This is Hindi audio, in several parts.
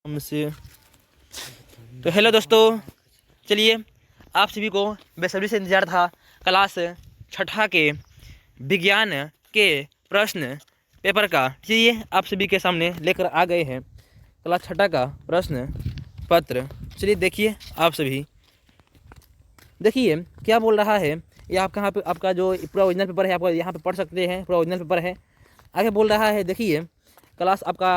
हमसे तो हेलो दोस्तों, चलिए आप सभी को बेसब्री से इंतजार था क्लास छठा के विज्ञान के प्रश्न पेपर का। चलिए आप सभी के सामने लेकर आ गए हैं क्लास छठा का प्रश्न पत्र। चलिए देखिए, आप सभी देखिए क्या बोल रहा है। ये आपका यहाँ पे आपका जो पूरा ओरिजिनल पेपर है, आपका यहाँ पे पढ़ सकते हैं, पूरा ओरिजिनल पेपर है। आगे बोल रहा है, देखिए क्लास आपका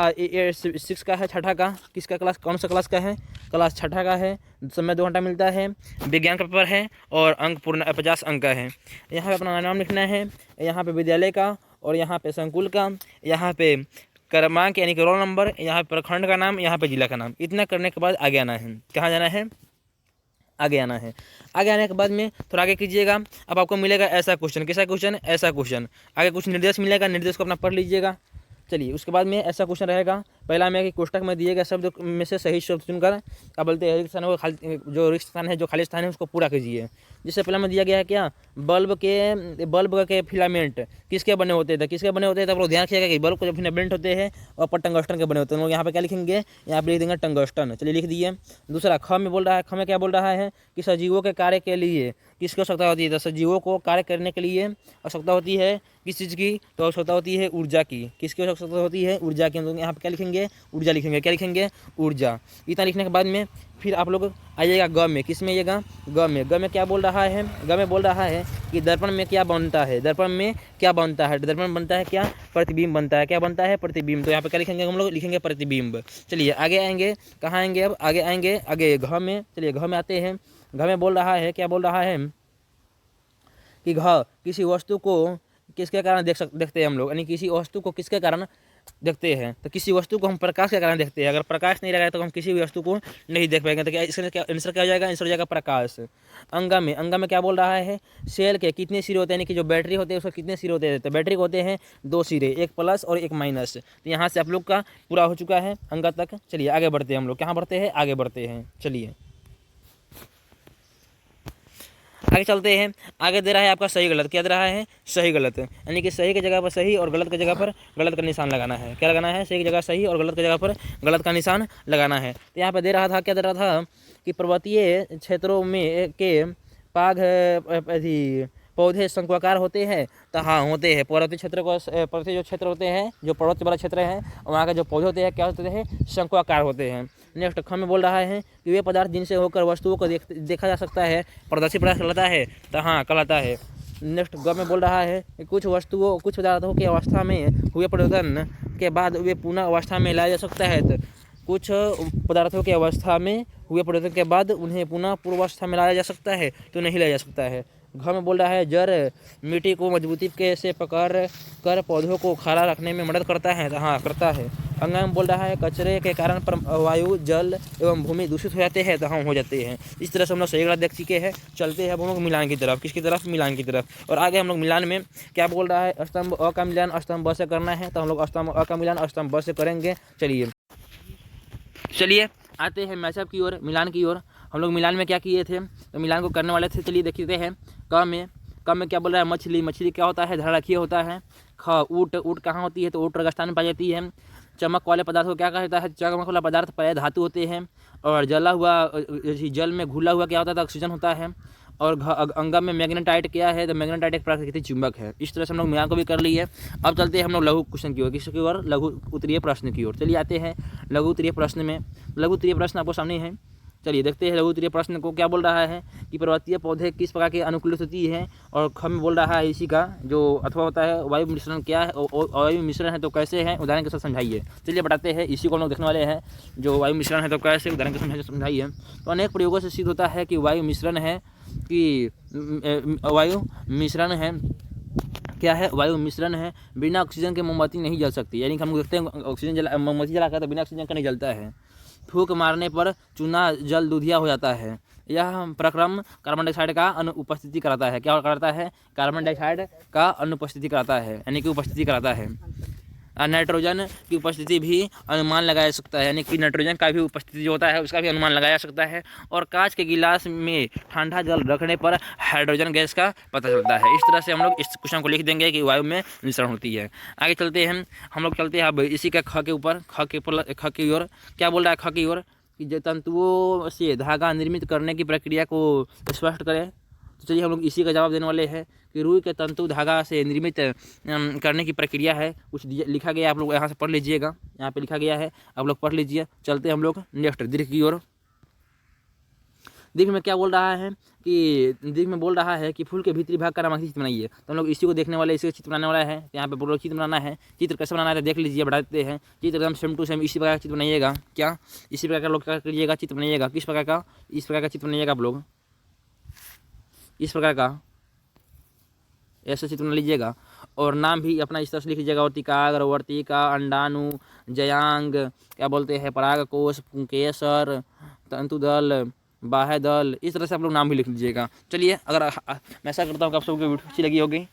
6 का है, छठा का। किसका क्लास, कौन सा क्लास का है? क्लास छठा का है। समय 2 घंटा मिलता है। विज्ञान का पेपर है और अंक पूर्ण 50 अंक का है। यहाँ पे अपना नाम लिखना है, यहाँ पे विद्यालय का, और यहाँ पे संकुल का, यहाँ पे क्रमांक यानी कि रोल नंबर, यहाँ पे प्रखंड का नाम, यहाँ पे जिला का नाम। इतना करने के बाद आगे आना है। कहाँ जाना है? आगे आना है। आगे आने के बाद में थोड़ा आगे कीजिएगा। अब आपको मिलेगा ऐसा क्वेश्चन। कैसा क्वेश्चन? ऐसा क्वेश्चन। आगे कुछ निर्देश मिलेगा, निर्देश को अपना पढ़ लीजिएगा। चलिए उसके बाद में ऐसा क्वेश्चन रहेगा। पहला में कि कोष्टक में दिए गए शब्द में से सही शब्द चुनकर क्या बोलते हैं, रिक्त स्थान को खाली, जो रिक्त स्थान है, जो खाली स्थान है, उसको पूरा कीजिए। जिससे पहला में दिया गया है क्या, बल्ब के फिलामेंट किसके बने होते थे? किसके बने होते थे? आप लोग ध्यान रखिएगा कि बल्ब के जो फिलामेंट होते हैं वो पर टंगस्टन के बने होते हैं। लोग यहाँ पे क्या लिखेंगे? यहाँ पे लिख देंगे टंगस्टन। चलिए लिख दिए। दूसरा ख में बोल रहा है। ख में क्या बोल रहा है कि सजीवों के कार्य के लिए किसकी आवश्यकता होती है? तो सजीवों को कार्य करने के लिए आवश्यकता होती है किस चीज़ की? तो आवश्यकता होती है ऊर्जा की। किसकी आवश्यकता होती है? ऊर्जा की। हम लोग यहाँ पे क्या लिखेंगे? ऊर्जा लिखेंगे। क्या लिखेंगे? ऊर्जा। इतना लिखने के बाद में फिर आप लोग आइएगा ग में। किस में आइएगा? ग में। ग में क्या बोल रहा है? ग में बोल रहा है कि दर्पण में क्या बनता है? दर्पण में क्या बनता है? दर्पण बनता है क्या? प्रतिबिंब बनता है। क्या बनता है? प्रतिबिंब। तो यहाँ पे क्या लिखेंगे? हम लोग लिखेंगे प्रतिबिंब। चलिए आगे आएंगे। कहाँ आएंगे? अब आगे आएंगे आगे घ में। चलिए घ में आते हैं। घ में बोल रहा है, क्या बोल रहा है कि घ किसी वस्तु को किसके कारण देखते हैं हम लोग, यानी किसी वस्तु को किसके कारण देखते हैं? तो किसी वस्तु को हम प्रकाश के कारण देखते हैं। अगर प्रकाश नहीं लगाए तो हम किसी भी वस्तु को नहीं देख पाएंगे। तो क्या इसका आंसर क्या हो जाएगा? आंसर हो जाएगा प्रकाश। अंगा में। अंगा में क्या बोल रहा है? सेल के कितने सिरे होते हैं, यानी कि जो बैटरी होते हैं उसके कितने सिरे होते हैं? तो बैटरी के होते हैं 2 सिरे, एक प्लस और एक माइनस। तो यहाँ से आप लोग का पूरा हो चुका है अंगा तक। चलिए आगे बढ़ते हैं हम लोग। कहाँ बढ़ते हैं? आगे बढ़ते हैं। चलिए आगे चलते हैं। आगे दे रहा है आपका सही गलत। क्या दे रहा है? सही गलत, यानी कि सही की जगह पर सही और गलत की जगह पर गलत का निशान लगाना है। क्या लगाना है? सही की जगह सही और गलत की जगह पर गलत का निशान लगाना है। तो यहाँ पे दे रहा था, क्या दे रहा था कि पर्वतीय क्षेत्रों में के पाग पौधे शंक्वाकार होते हैं। तो हाँ, होते हैं। पर्वतीय क्षेत्र को, पर्वतीय जो क्षेत्र होते हैं, जो पर्वत वाला क्षेत्र है, वहाँ के जो पौधे होते हैं क्या होते हैं? शंक्वाकार होते हैं। नेक्स्ट ख में बोल रहा है कि वे पदार्थ जिनसे होकर वस्तुओं को देखा जा सकता है पारदर्शी पदार्थ कहलाता है। तो हाँ, कहलाता है। नेक्स्ट ग में बोल रहा है कि कुछ पदार्थों की अवस्था में हुए परिवर्तन के बाद वे पुनः अवस्था में लाया जा सकता है। तो कुछ पदार्थों की अवस्था में हुए परिवर्तन के बाद उन्हें पुनः पूर्वावस्था में लाया जा सकता है, तो नहीं लाया जा सकता है। घ में बोल रहा है जड़ मिट्टी को मजबूती के से पकड़ कर पौधों को खड़ा रखने में मदद करता है। हाँ, करता है। अंगा में बोल रहा है कचरे के कारण वायु, जल एवं भूमि दूषित हो जाते हैं। तो हाँ, हो जाते हैं। इस तरह से हम लोग सही गलत देख चुके हैं। चलते हैं अब हम लोग मिलान की तरफ। किसकी तरफ? मिलान की तरफ। और आगे हम लोग मिलान में क्या बोल रहा है? स्तंभ अ का मिलान स्तंभ ब से करना है। तो हम लोग स्तंभ अ का मिलान स्तंभ ब से करेंगे। चलिए आते हैं मैचअप की ओर, मिलान की ओर। हम लोग मिलान में क्या किए थे? तो मिलान को करने वाले थे। चलिए देखते हैं। क में क्या बोल रहा है? मछली। मछली क्या होता है? धड़ाखी होता है। ख ऊँट। ऊँट कहाँ होती है? तो ऊँट रेगिस्तान में पाई जाती है। चमक वाले पदार्थ को क्या कहता है? चमक वाला पदार्थ प्राय धातु होते हैं। और जला हुआ, जल में घुला हुआ क्या होता है? ऑक्सीजन होता है। और अंगा में मैग्नेटाइट क्या है? तो मैग्नेटाइट एक प्राकृतिक चुंबक है। इस तरह से हम लोग मिलान को भी कर लिए। अब चलते हैं हम लोग लघु क्वेश्चन की ओर। किसकी ओर? लघु उत्तरीय प्रश्न की ओर। चलिए आते हैं लघु उत्तरीय प्रश्न में। लघु उत्तरीय प्रश्न आपको सामने है। चलिए देखते हैं लघु उत्तरीय प्रश्न को। क्या बोल रहा है कि पर्वतीय पौधे किस प्रकार के अनुकूलित होती है। और ख में बोल रहा है इसी का जो अथवा होता है वायु मिश्रण क्या है, वायु मिश्रण है तो कैसे है, उदाहरण के साथ समझाइए। चलिए बताते हैं। इसी को हम लोग देखने वाले हैं, जो वायु मिश्रण है तो कैसे, उदाहरण के साथ समझाइए। तो अनेक प्रयोगों से सिद्ध होता है कि वायु मिश्रण है क्या है? वायु मिश्रण है। बिना ऑक्सीजन के मोमबत्ती नहीं जल सकती। यानी कि हम देखते हैं ऑक्सीजन मोमबत्ती जलाकर तो बिना ऑक्सीजन का नहीं जलता है। फूंक मारने पर चूना जल दूधिया हो जाता है। यह प्रक्रम कार्बन डाइऑक्साइड का अनुपस्थिति कराता है। क्या कराता है? कार्बन डाइऑक्साइड का अनुपस्थिति कराता है, यानी कि उपस्थिति कराता है। नाइट्रोजन की उपस्थिति भी अनुमान लगाया जा सकता है, यानी कि नाइट्रोजन का भी उपस्थिति जो होता है उसका भी अनुमान लगाया जा सकता है। और कांच के गिलास में ठंडा जल रखने पर हाइड्रोजन गैस का पता चलता है। इस तरह से हम लोग इस क्वेश्चन को लिख देंगे कि वायु में मिश्रण होती है। आगे चलते हैं हम लोग चलते हैं अब इसी का ख के ऊपर, ख की ओर। क्या बोल रहा है ख की ओर कि जो तंतुओं से धागा निर्मित करने की प्रक्रिया को स्पष्ट करें। तो चलिए हम लोग इसी का जवाब देने वाले हैं कि रुई के तंतु धागा से निर्मित करने की प्रक्रिया है। कुछ लिखा गया, आप लोग यहाँ से पढ़ लीजिएगा, यहाँ पे लिखा गया है, आप लोग पढ़ लीजिए। चलते हैं हम लोग नेक्स्ट दीर्घ की ओर। दीर्घ में क्या बोल रहा है कि दीर्घ में बोल रहा है कि फूल के भीतरी भाग का नाम चित्र बनाइए। तो हम लोग इसी को देखने वाले, इसी को चित्र बनाने वाला है। यहाँ पे बोलो चित्र बनाना है। चित्र कैसे बनाना है देख लीजिए, बढ़ा देते हैं। चित्र एकदम सेम टू सेम इसी प्रकार का चित्र बनाइएगा। क्या इसी प्रकार का लोग क्या करिएगा, चित्र बनाइएगा। किस प्रकार का, इस प्रकार का चित्र बनाइएगा आप लोग, इस प्रकार का ऐसा चित्र बना लीजिएगा। और नाम भी अपना इस तरह से लिख लीजिएगा, वर्तिकाग्र, वर्तिका, अंडाणु, जयांग, क्या बोलते हैं, परागकोश, पुंकेसर, तंतुदल, बाह्य दल, इस तरह से आप लोग नाम भी लिख लीजिएगा। चलिए, अगर मैं ऐसा करता हूँ कि आप सबको वीडियो अच्छी लगी होगी